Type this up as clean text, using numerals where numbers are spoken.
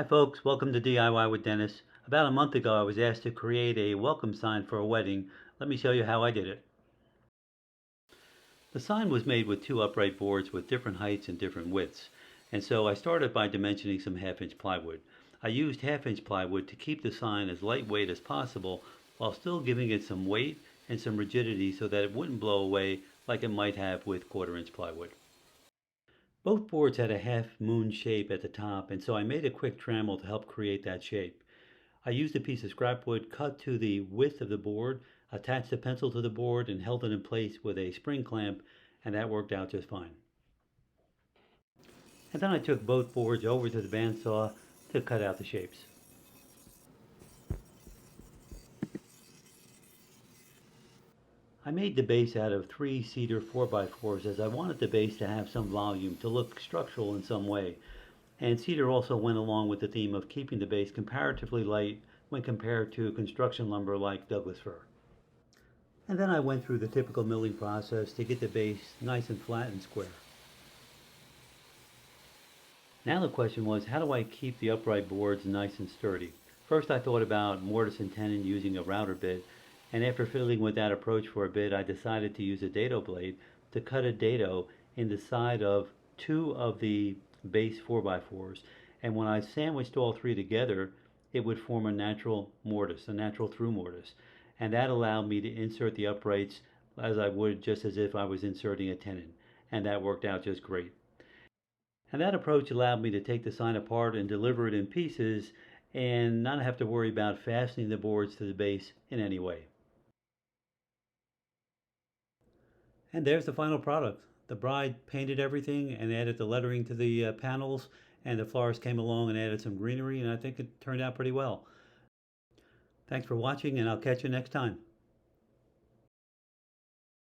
Hi folks, welcome to DIY with Dennis. About a month ago I was asked to create a welcome sign for a wedding. Let me show you how I did it. The sign was made with two upright boards with different heights and different widths. And so I started by dimensioning some half-inch plywood. I used half-inch plywood to keep the sign as lightweight as possible while still giving it some weight and some rigidity so that it wouldn't blow away like it might have with quarter-inch plywood. Both boards had a half moon shape at the top, and so I made a quick trammel to help create that shape. I used a piece of scrap wood cut to the width of the board, attached a pencil to the board, and held it in place with a spring clamp, and that worked out just fine. And then I took both boards over to the bandsaw to cut out the shapes. I made the base out of 3 cedar 4x4s as I wanted the base to have some volume, to look structural in some way. And cedar also went along with the theme of keeping the base comparatively light when compared to construction lumber like Douglas fir. And then I went through the typical milling process to get the base nice and flat and square. Now the question was, how do I keep the upright boards nice and sturdy? First I thought about mortise and tenon using a router bit, and after fiddling with that approach for a bit, I decided to use a dado blade to cut a dado in the side of two of the base 4x4s, and when I sandwiched all three together, it would form a natural mortise, a natural through mortise, and that allowed me to insert the uprights as I would just as if I was inserting a tenon, and that worked out just great. And that approach allowed me to take the sign apart and deliver it in pieces and not have to worry about fastening the boards to the base in any way. And there's the final product. The bride painted everything and added the lettering to the panels, and the florist came along and added some greenery, and I think it turned out pretty well. Thanks for watching, and I'll catch you next time.